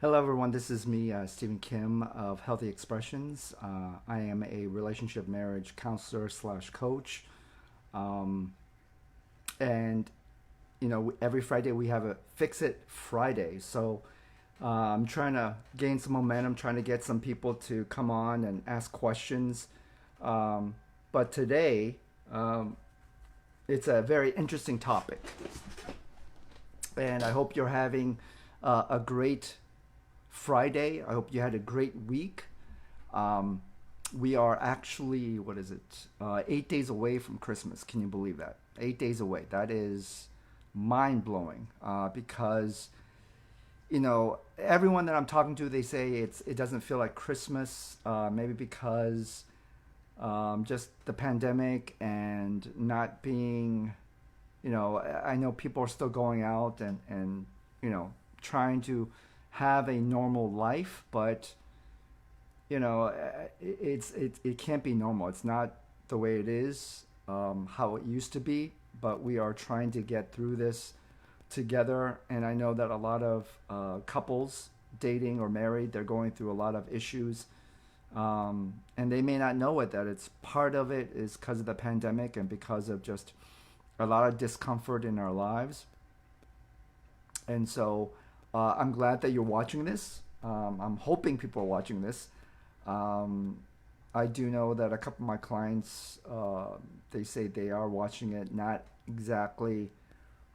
Hello, everyone. This is me, Stephen Kim of Healthy Expressions. I am a relationship marriage counselor slash coach. Um, and, every Friday we have a Fix It Friday. So I'm trying to gain some momentum, trying to get some people to come on and ask questions. Um, but today, um, it's a very interesting topic. And I hope you're having a great Friday. I hope you had a great week. Um, we are actually, what is it, 8 days away from Christmas. Can you believe that? 8 days away. That is mind blowing because, everyone that I'm talking to, they say it doesn't feel like Christmas, maybe because just the pandemic and not being, I know people are still going out and trying to have a normal life, but it can't be normal. It's not the way it is, how it used to be. But we are trying to get through this together, and I know that a lot of couples dating or married, they're going through a lot of issues, and they may not know it, that it's part of it is because of the pandemic and because of just a lot of discomfort in our lives. And so I'm glad that you're watching this. I'm hoping people are watching this. Um, I do know that a couple of my clients, they say they are watching it, not exactly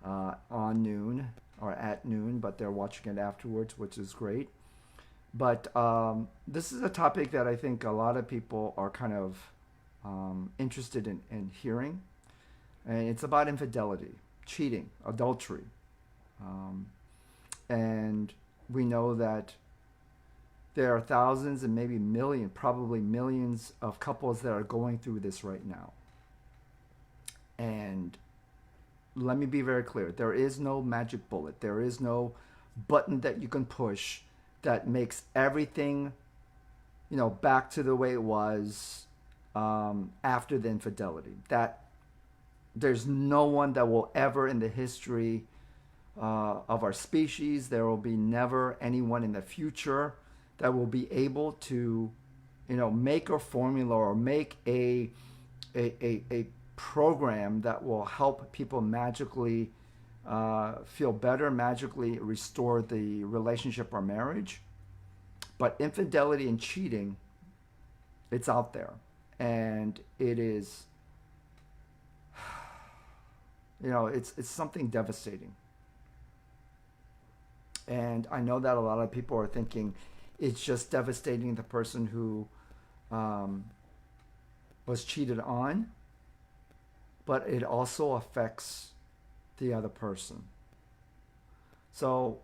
on noon or at noon, but they're watching it afterwards, which is great. But this is a topic that I think a lot of people are kind of interested in hearing. And it's about infidelity, cheating, adultery. Um, and we know that there are thousands and maybe millions, probably millions of couples that are going through this right now. And let me be very clear, there is no magic bullet. There is no button that you can push that makes everything, back to the way it was after the infidelity. That there's no one that will ever in the history of our species, there will be never anyone in the future that will be able to, make a formula or make a program that will help people magically feel better, magically restore the relationship or marriage. But infidelity and cheating, it's out there. And it is, it's something devastating. And I know that a lot of people are thinking it's just devastating the person who um, was cheated on, but it also affects the other person. So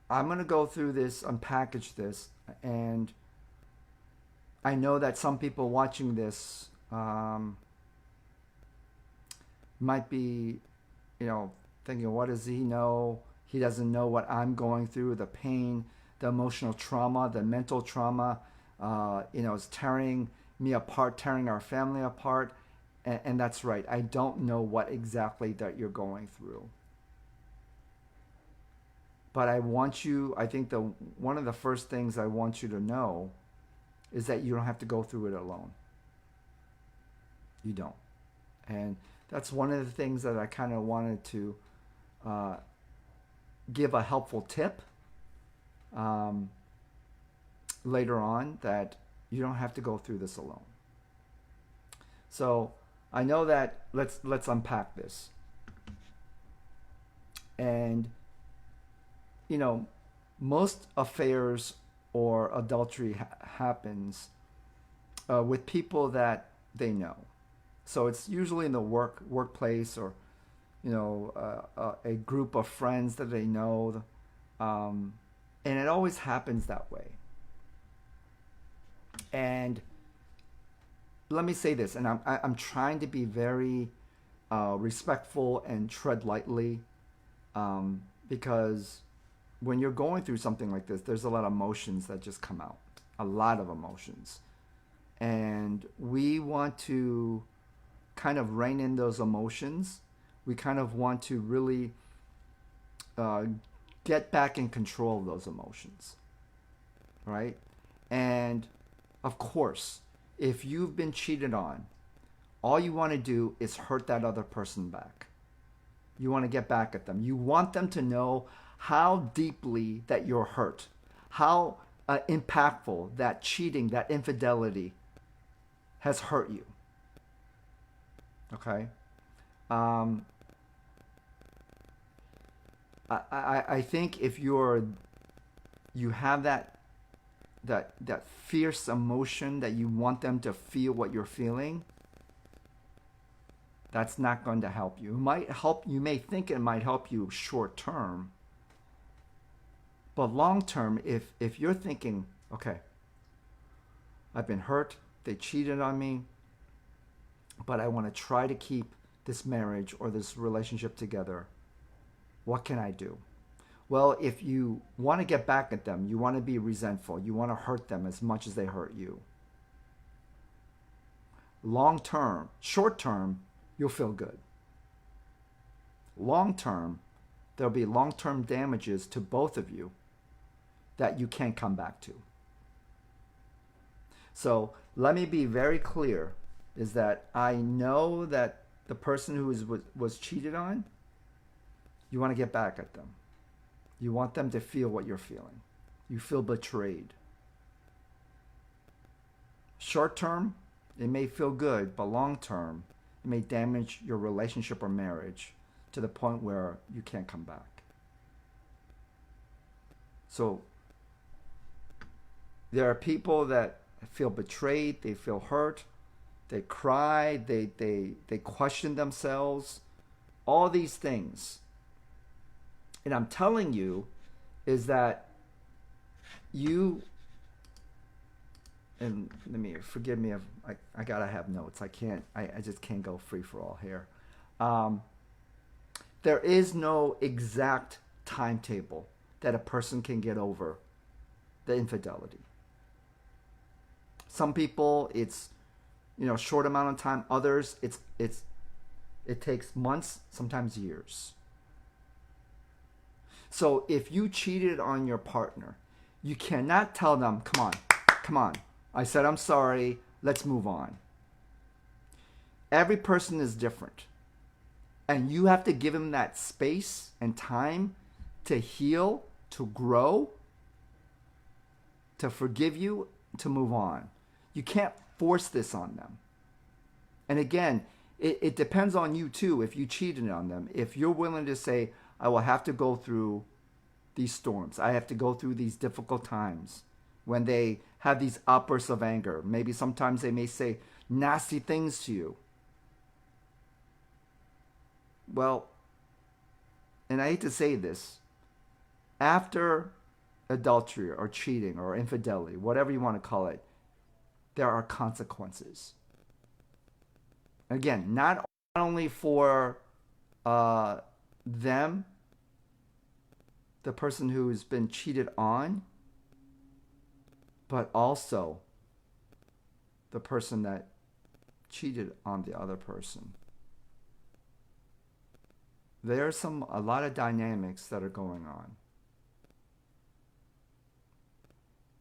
I'm going to go through this, unpackage this, and I know that some people watching this might be, thinking, what does he know? He doesn't know what I'm going through, the pain, the emotional trauma, the mental trauma, is tearing me apart, tearing our family apart. And that's right. I don't know what exactly that you're going through. But I think one of the first things I want you to know is that you don't have to go through it alone. You don't. And that's one of the things that I kind of wanted to uh, give a helpful tip um, later on, that you don't have to go through this alone. So I know that let's unpack this. And most affairs or adultery happens with people that they know. So it's usually in the workplace, or a group of friends that they know, and it always happens that way. And let me say this, and I'm trying to be very respectful and tread lightly, because when you're going through something like this, there's a lot of emotions that just come out, a lot of emotions, and we want to kind of rein in those emotions. We kind of want to really get back in control of those emotions. right? And of course, if you've been cheated on, all you want to do is hurt that other person back. You want to get back at them. You want them to know how deeply that you're hurt, how impactful that cheating, that infidelity has hurt you. Okay? Um, I think if you have that fierce emotion that you want them to feel what you're feeling, that's not going to help you. It might help, you may think it might help you short term, but long term, if you're thinking, okay, I've been hurt, they cheated on me, but I want to try to keep this marriage or this relationship together, what can I do? Well, if you want to get back at them, you want to be resentful, you want to hurt them as much as they hurt you. Long term, short term, you'll feel good. Long term, there'll be long term damages to both of you that you can't come back to. So let me be very clear, is that I know that the person who was cheated on, you want to get back at them. You want them to feel what you're feeling. You feel betrayed. Short term, it may feel good, but long term, it may damage your relationship or marriage to the point where you can't come back. So there are people that feel betrayed, they feel hurt, they cry, they question themselves, all these things. And I'm telling you is that you, and let me, forgive me if I gotta have notes. I just can't go free for all here. There is no exact timetable that a person can get over the infidelity. Some people it's short amount of time. Others it takes months, sometimes years. So if you cheated on your partner, you cannot tell them, come on, I said I'm sorry, let's move on. Every person is different. And you have to give them that space and time to heal, to grow, to forgive you, to move on. You can't force this on them. And again, it depends on you too if you cheated on them. If you're willing to say, I will have to go through these storms. I have to go through these difficult times when they have these outbursts of anger. Maybe sometimes they may say nasty things to you. Well, and I hate to say this, after adultery or cheating or infidelity, whatever you want to call it, there are consequences. Again, not only for them, the person who's been cheated on, but also the person that cheated on the other person. There's a lot of dynamics that are going on.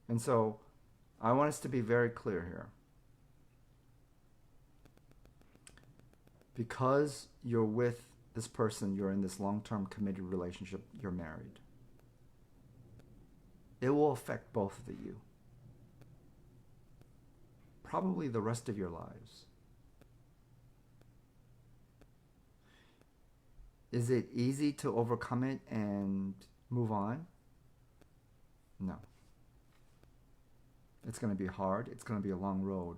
And so I want us to be very clear here. Because you're with this person, you're in this long-term committed relationship, you're married. It will affect both of you. Probably the rest of your lives. Is it easy to overcome it and move on? No. It's going to be hard. It's going to be a long road.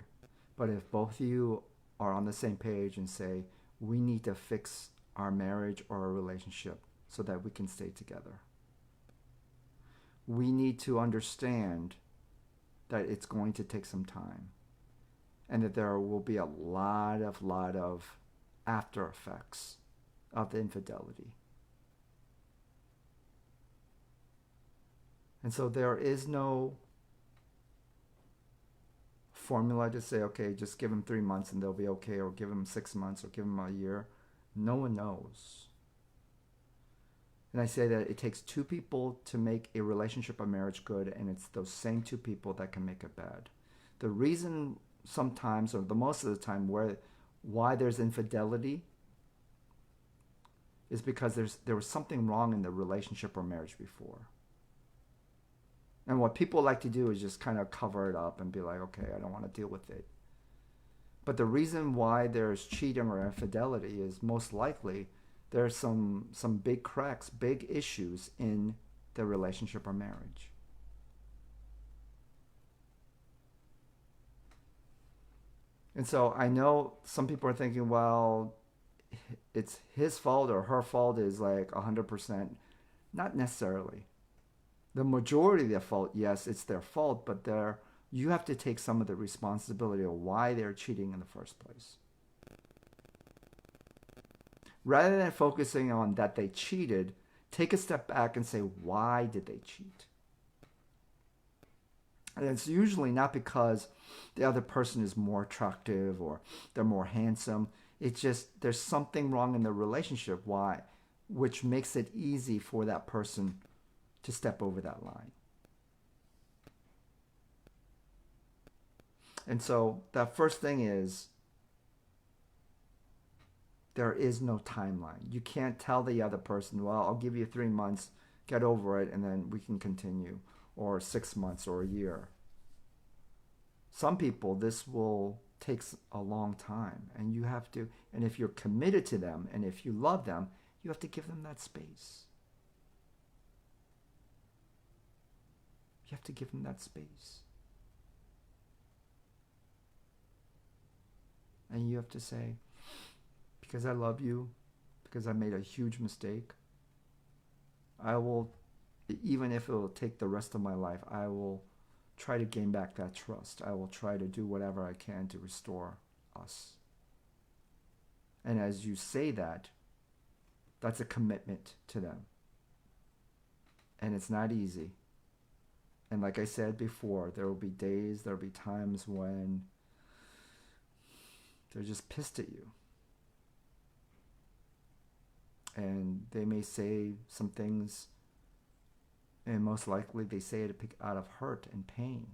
But if both of you are on the same page and say, we need to fix our marriage or our relationship so that we can stay together. We need to understand that it's going to take some time and that there will be a lot of after effects of the infidelity. And so there is no formula to say, okay, just give them 3 months and they'll be okay, or give them 6 months, or give them a year. No one knows. And I say that it takes two people to make a relationship or marriage good, and it's those same two people that can make it bad. The reason sometimes, or the most of the time, why there's infidelity is because there was something wrong in the relationship or marriage before. And what people like to do is just kind of cover it up and be like, okay, I don't want to deal with it. But the reason why there's cheating or infidelity is most likely there's some big cracks, big issues in the relationship or marriage. And so I know some people are thinking, well, it's his fault or her fault is like 100%. Not necessarily. The majority of their fault, yes, it's their fault, but you have to take some of the responsibility of why they're cheating in the first place. Rather than focusing on that they cheated, take a step back and say, why did they cheat? And it's usually not because the other person is more attractive or they're more handsome. It's just there's something wrong in the relationship, which makes it easy for that person to step over that line. And so that first thing is there is no timeline. You can't tell the other person, well, I'll give you 3 months, get over it, and then we can continue, or 6 months or a year. Some people, this will take a long time, and you have to, and if you're committed to them, and if you love them, you have to give them that space. You have to give them that space. And you have to say, because I love you, because I made a huge mistake, I will, even if it will take the rest of my life, I will try to gain back that trust. I will try to do whatever I can to restore us. And as you say that, that's a commitment to them. And it's not easy. And like I said before, there will be days, there will be times when they're just pissed at you. And they may say some things, and most likely they say it out of hurt and pain.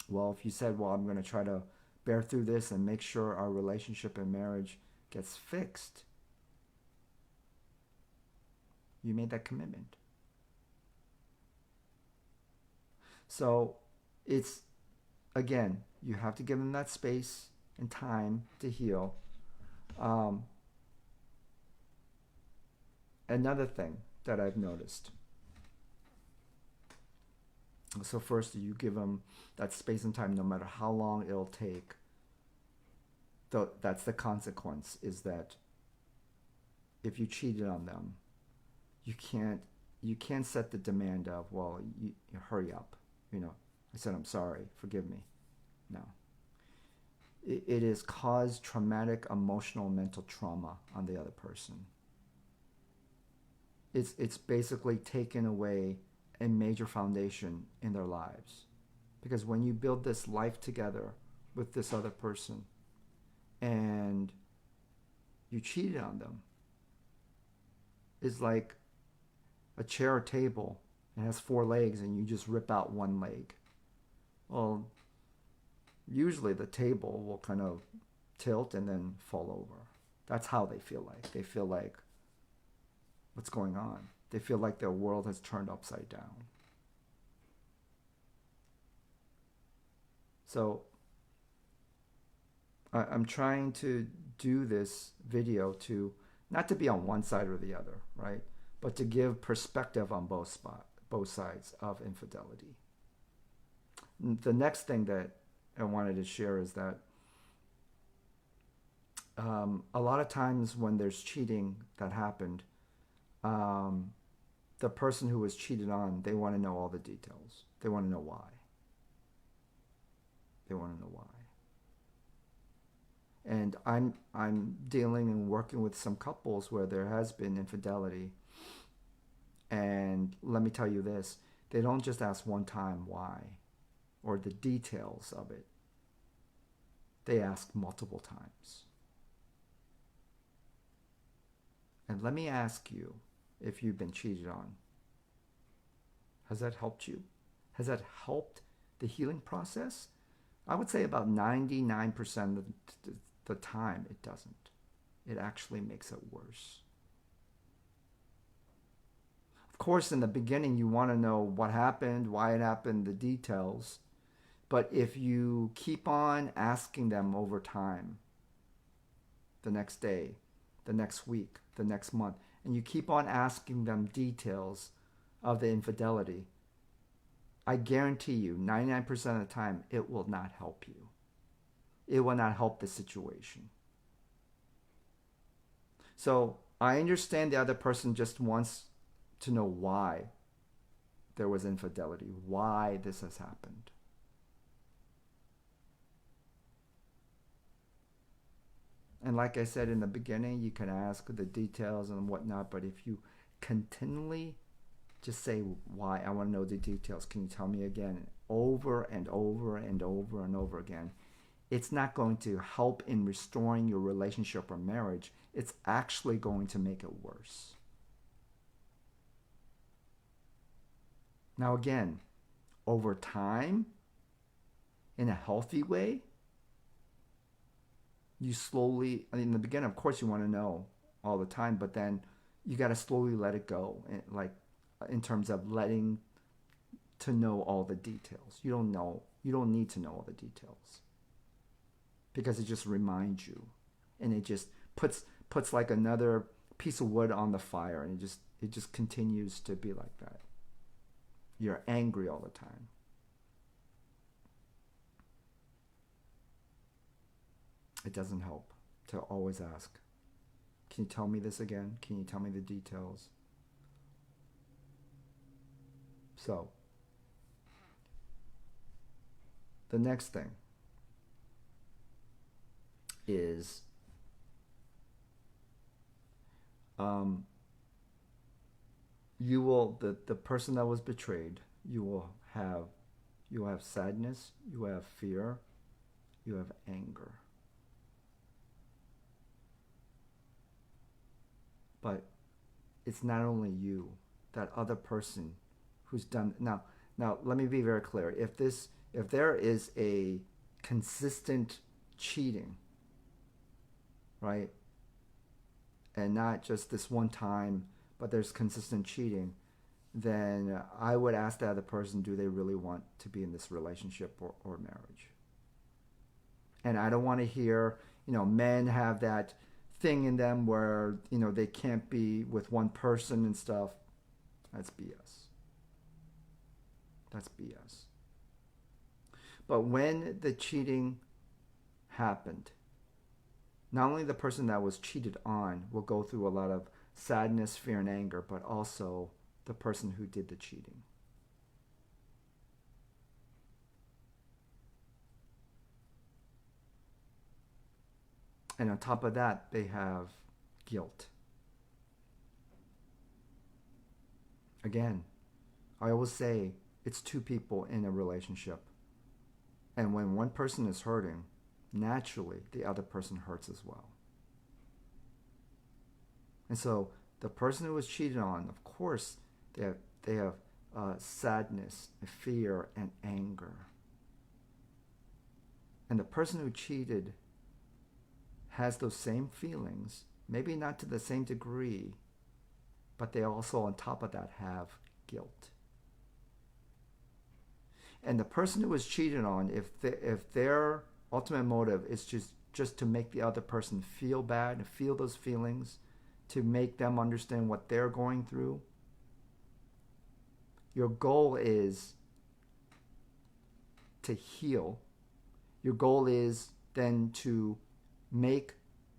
Well, if you said, well, I'm going to try to bear through this and make sure our relationship and marriage gets fixed, you made that commitment. So it's, again, you have to give them that space and time to heal. Another thing that I've noticed. So first, you give them that space and time no matter how long it'll take. That's the consequence, is that if you cheated on them, you can't set the demand of, well, you hurry up. I said, I'm sorry, forgive me. No. It has caused traumatic emotional mental trauma on the other person. It's basically taken away a major foundation in their lives. Because when you build this life together with this other person and you cheated on them, it's like a chair or table. It has 4 legs and you just rip out 1 leg. Well, usually the table will kind of tilt and then fall over. That's how they feel like. They feel like, what's going on? They feel like their world has turned upside down. So I'm trying to do this video to, not to be on one side or the other, right? But to give perspective on both sides of infidelity. The next thing that I wanted to share is that a lot of times when there's cheating that happened, the person who was cheated on, they want to know all the details. They want to know why. They want to know why. And I'm dealing and working with some couples where there has been infidelity. And let me tell you this, they don't just ask one time why or the details of it. They ask multiple times. And let me ask you, if you've been cheated on? Has that helped you? Has that helped the healing process? I would say about 99% of the time it doesn't. It actually makes it worse. Of course, in the beginning, you want to know what happened, why it happened, the details. But if you keep on asking them over time, the next day, the next week, the next month, and you keep on asking them details of the infidelity, I guarantee you 99% of the time it will not help you. It will not help the situation. So I understand the other person just wants to know why there was infidelity, why this has happened. And like I said in the beginning, you can ask the details and whatnot, but if you continually just say why, I want to know the details, can you tell me again, over and over and over and over again, it's not going to help in restoring your relationship or marriage. It's actually going to make it worse. Now again, over time, in a healthy way, you slowly, in the beginning, of course, you want to know all the time, but then you got to slowly let it go. Like in terms of letting to know all the details. You don't need to know all the details because it just reminds you, and it just puts like another piece of wood on the fire, and it just continues to be like that. You're angry all the time. It doesn't help to always ask, can you tell me this again? Can you tell me the details? So, the next thing is you will, the person that was betrayed, you have sadness, you have fear, you have anger. But it's not only you, that other person who's done. Now let me be very clear. If there is a consistent cheating, right, and not just this one time, but there's consistent cheating, then I would ask the other person, do they really want to be in this relationship or marriage? And I don't want to hear, men have that thing in them where, they can't be with one person and stuff. That's BS. That's BS. But when the cheating happened, not only the person that was cheated on will go through a lot of sadness, fear, and anger, but also the person who did the cheating. And on top of that, they have guilt. Again, I always say it's two people in a relationship. And when one person is hurting, naturally the other person hurts as well. And so the person who was cheated on, of course, they have sadness, fear, and anger. And the person who cheated has those same feelings, maybe not to the same degree, but they also on top of that have guilt. And the person who was cheated on, if their ultimate motive is just to make the other person feel bad and feel those feelings, to make them understand what they're going through, your goal is to heal. Your goal is then to make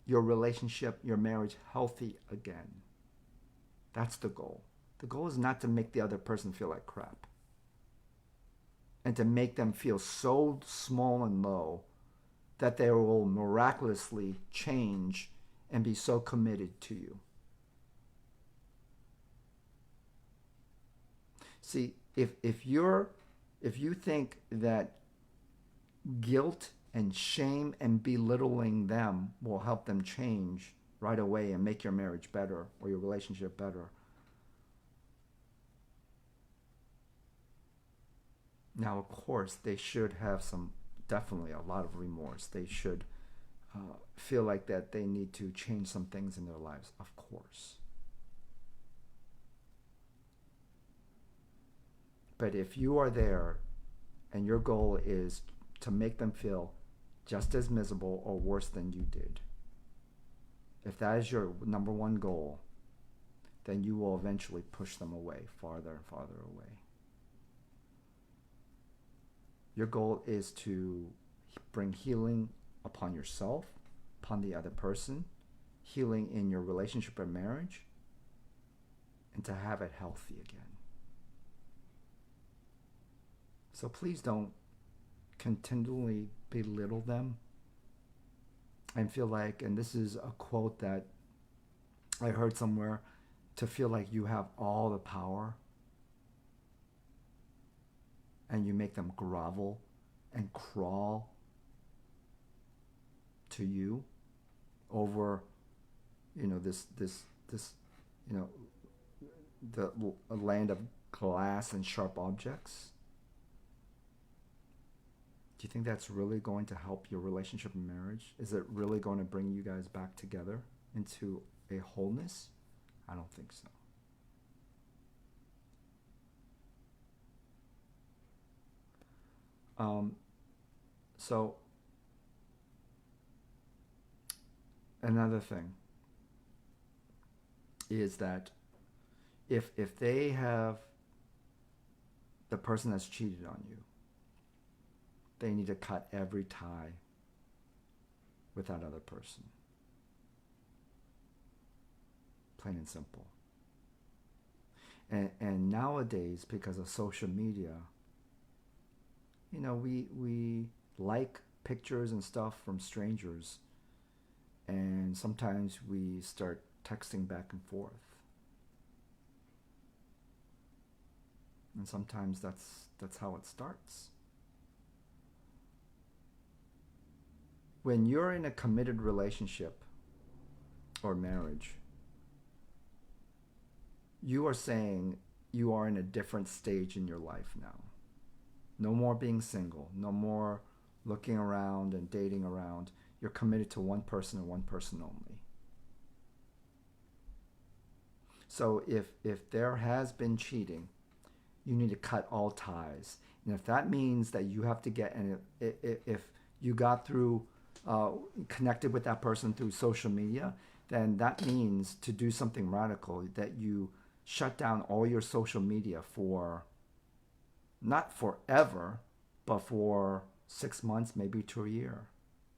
your relationship, your marriage healthy again. That's the goal. The goal is not to make the other person feel like crap and to make them feel so small and low that they will miraculously change and be so committed to you. See, if you think that guilt and shame and belittling them will help them change right away and make your marriage better or your relationship better, Now, of course, they should have some, definitely a lot of remorse. They should feel like that they need to change some things in their lives, of course. But if you are there and your goal is to make them feel just as miserable or worse than you did, if that is your number one goal, then you will eventually push them away, farther and farther away. Your goal is to bring healing upon yourself, upon the other person, healing in your relationship or marriage, and to have it healthy again. So please don't continually belittle them and feel like, and this is a quote that I heard somewhere, to feel like you have all the power and you make them grovel and crawl to you over, this, the land of glass and sharp objects. Do you think that's really going to help your relationship and marriage? Is it really going to bring you guys back together into a wholeness? I don't think so. So another thing is that if they have, the person that's cheated on you, they need to cut every tie with that other person. Plain and simple. And nowadays, because of social media, we like pictures and stuff from strangers, and sometimes we start texting back and forth. And sometimes that's how it starts. When you're in a committed relationship or marriage, you are saying you are in a different stage in your life now. No more being single. No more looking around and dating around. You're committed to one person and one person only. So if there has been cheating, you need to cut all ties. And if that means that you have to get, and if you got through, connected with that person through social media, then that means to do something radical, that you shut down all your social media for, not forever, but for 6 months, maybe to a year,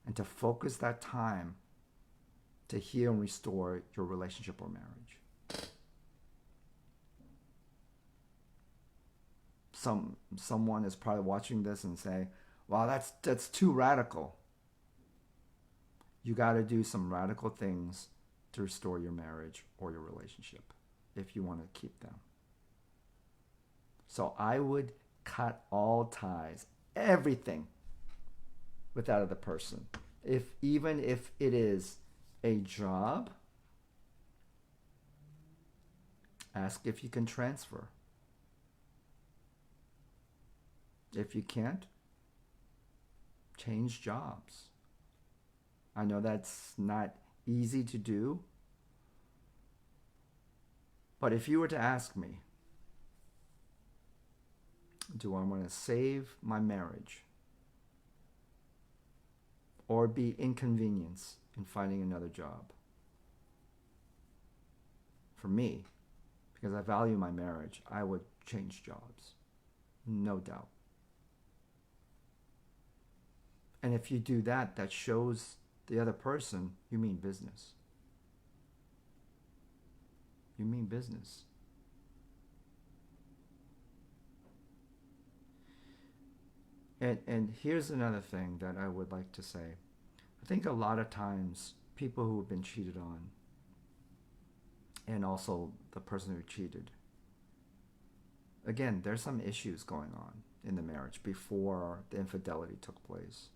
and to focus that time to heal and restore your relationship or marriage. Someone is probably watching this and say, wow, that's too radical. You got to do some radical things to restore your marriage or your relationship if you want to keep them. So I would cut all ties, everything, with that other person. Even if it is a job, ask if you can transfer. If you can't, change jobs. I know that's not easy to do, but if you were to ask me, do I want to save my marriage or be inconvenienced in finding another job? For me, because I value my marriage, I would change jobs, no doubt. And if you do that, that shows the other person you mean business. You mean business. And here's another thing that I would like to say. I think a lot of times people who have been cheated on, and also the person who cheated, again, there's some issues going on in the marriage before the infidelity took place.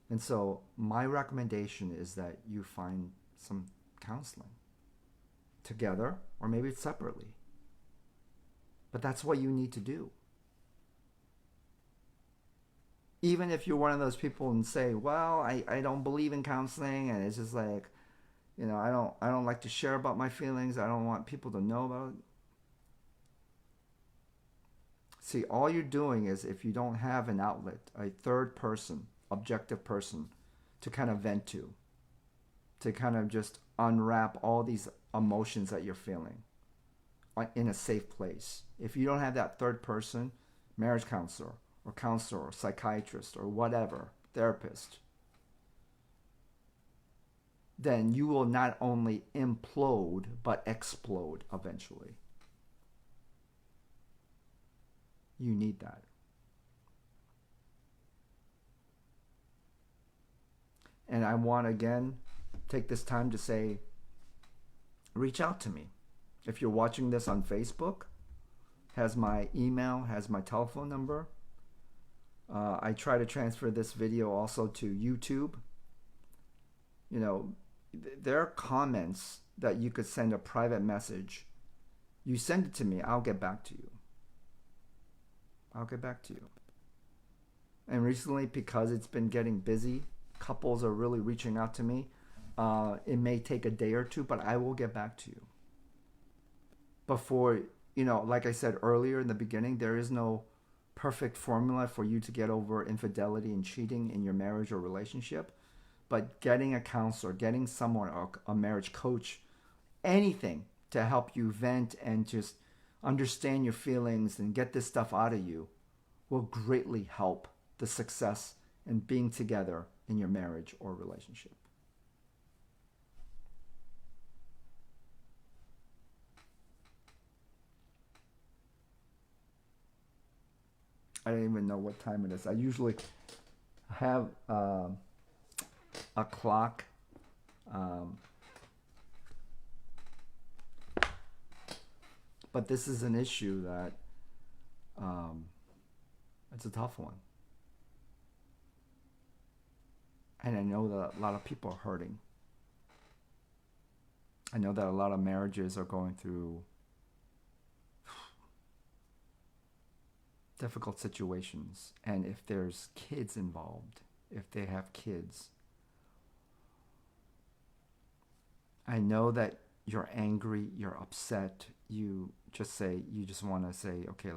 And so my recommendation is that you find some counseling together, or maybe separately. But that's what you need to do. Even if you're one of those people and say, well, I don't believe in counseling, and it's just like, I don't like to share about my feelings. I don't want people to know about it. See, all you're doing is, if you don't have an outlet, a third person, objective person to kind of vent to kind of just unwrap all these emotions that you're feeling in a safe place. If you don't have that third person, marriage counselor or psychiatrist or whatever, therapist, then you will not only implode but explode eventually. You need that. And I want to again take this time to say, reach out to me. If you're watching this on Facebook, has my email, has my telephone number. I try to transfer this video also to YouTube. You know, there are comments that you could send a private message. You send it to me, I'll get back to you. I'll get back to you. And recently, because it's been getting busy, couples are really reaching out to me. It may take a day or two, but I will get back to you. Before, like I said earlier in the beginning, there is no perfect formula for you to get over infidelity and cheating in your marriage or relationship. But getting a counselor, getting someone, or a marriage coach, anything to help you vent and just understand your feelings and get this stuff out of you will greatly help the success in being together in your marriage or relationship. I don't even know what time it is. I usually have a clock. But this is an issue that it's a tough one. And I know that a lot of people are hurting. I know that a lot of marriages are going through difficult situations. And if there's kids involved, if they have kids, I know that you're angry, you're upset, you just want to say, okay,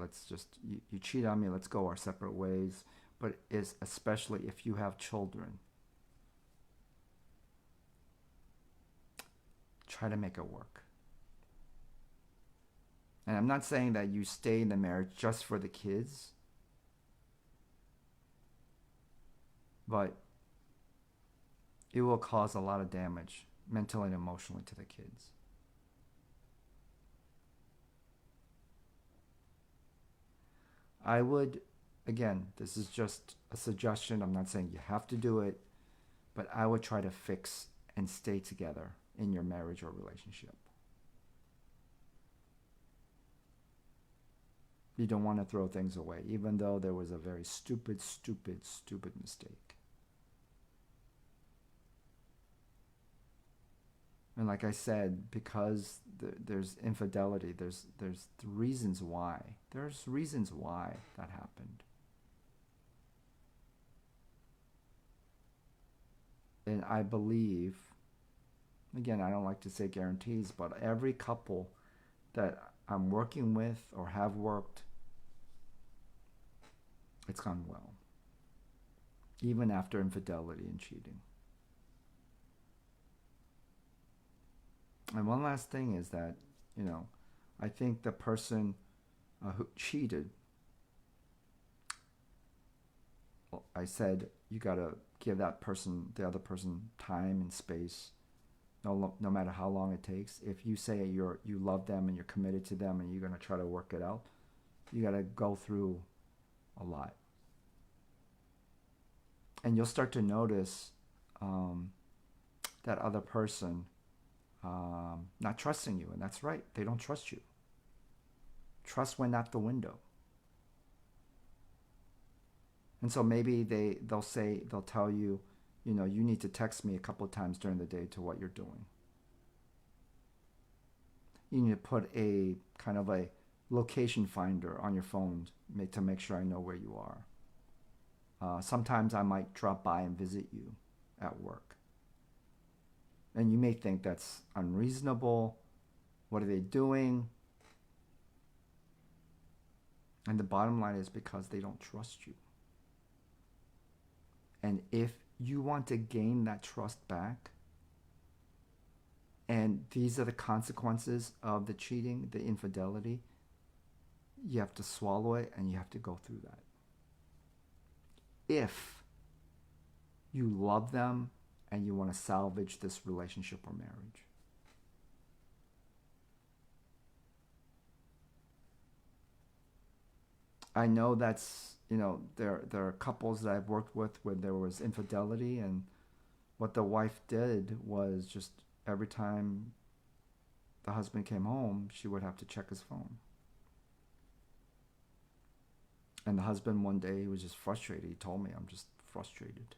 you cheat on me, let's go our separate ways. But especially if you have children, try to make it work. And I'm not saying that you stay in the marriage just for the kids, but it will cause a lot of damage mentally and emotionally to the kids. I would, again, this is just a suggestion. I'm not saying you have to do it, but I would try to fix and stay together in your marriage or relationship. You don't want to throw things away, even though there was a very stupid mistake. And like I said, because there's infidelity, there's reasons why. There's reasons why that happened. And I believe, again, I don't like to say guarantees, but every couple that I'm working with or have worked, it's gone well. Even after infidelity and cheating. And one last thing is that, I think the person who cheated, I said you got to give the other person time and space, no matter how long it takes. If you say you love them and you're committed to them and you're going to try to work it out, you got to go through a lot. And you'll start to notice that other person not trusting you. And that's right, they don't trust you. Trust went out the window. And so maybe they'll tell you, you need to text me a couple of times during the day to what you're doing. You need to put a kind of a location finder on your phone to make sure I know where you are. Sometimes I might drop by and visit you at work. And you may think that's unreasonable. What are they doing? And the bottom line is because they don't trust you. And if you want to gain that trust back, and these are the consequences of the cheating, the infidelity, you have to swallow it and you have to go through that. If you love them and you want to salvage this relationship or marriage. I know that's, there are couples that I've worked with where there was infidelity, and what the wife did was just every time the husband came home, she would have to check his phone. And the husband one day, he was just frustrated. He told me, I'm just frustrated.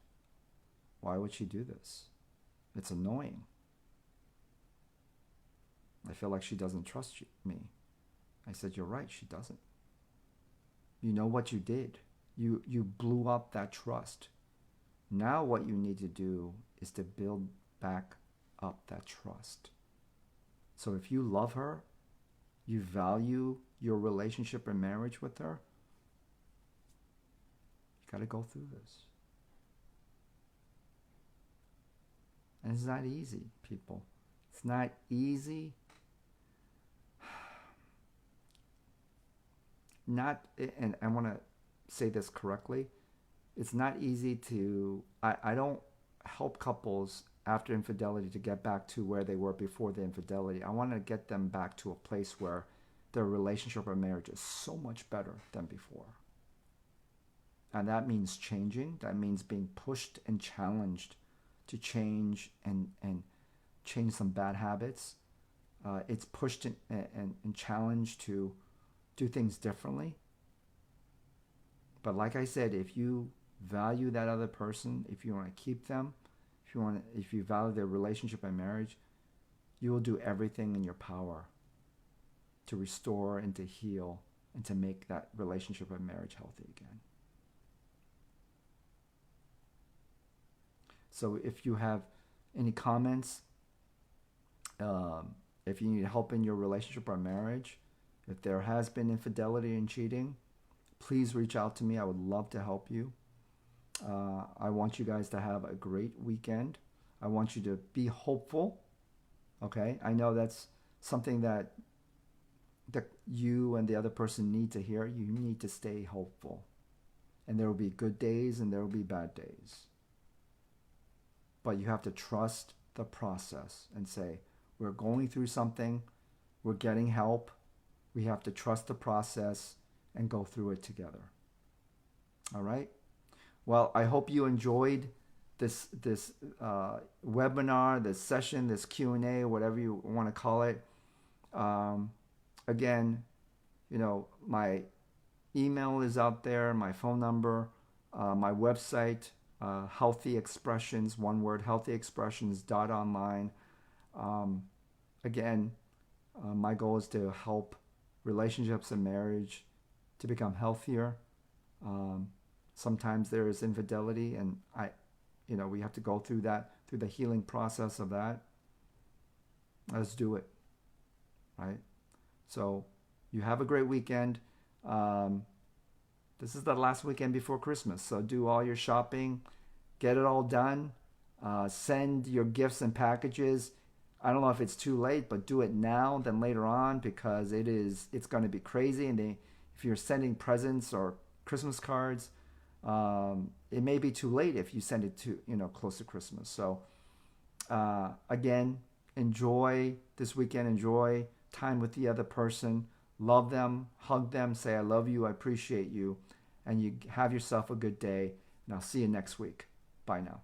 Why would she do this? It's annoying. I feel like she doesn't trust me. I said, you're right, she doesn't. You know what you did. You blew up that trust. Now what you need to do is to build back up that trust. So if you love her, you value your relationship and marriage with her, you got to go through this. And it's not easy, people. It's not easy. And I want to say this correctly. It's not easy to, I don't help couples after infidelity to get back to where they were before the infidelity. I want to get them back to a place where their relationship or marriage is so much better than before. And that means changing. That means being pushed and challenged to change and change some bad habits. It's pushed and challenged to do things differently. But like I said, if you value that other person, if you want to keep them, if you value their relationship and marriage, you will do everything in your power to restore and to heal and to make that relationship and marriage healthy again. So if you have any comments, if you need help in your relationship or marriage, if there has been infidelity and cheating, please reach out to me. I would love to help you. I want you guys to have a great weekend. I want you to be hopeful. Okay? I know that's something that you and the other person need to hear. You need to stay hopeful. And there will be good days and there will be bad days. But you have to trust the process and say, we're going through something. We're getting help. We have to trust the process and go through it together. All right? Well, I hope you enjoyed this webinar, this session, this Q&A, whatever you want to call it. Again, my email is out there, my phone number, my website, Healthy Expressions, one word, healthyexpressions.online. Again, my goal is to help relationships and marriage to become healthier. Sometimes there is infidelity, and we have to go through the healing process of that. Let's do it, right? So you have a great weekend. This is the last weekend before Christmas, so do all your shopping, get it all done, send your gifts and packages. I don't know if it's too late, but do it now than later on, because it's going to be crazy. And if you're sending presents or Christmas cards, it may be too late if you send it to close to Christmas. So again, enjoy this weekend. Enjoy time with the other person. Love them, hug them, say I love you, I appreciate you, and you have yourself a good day. And I'll see you next week. Bye now.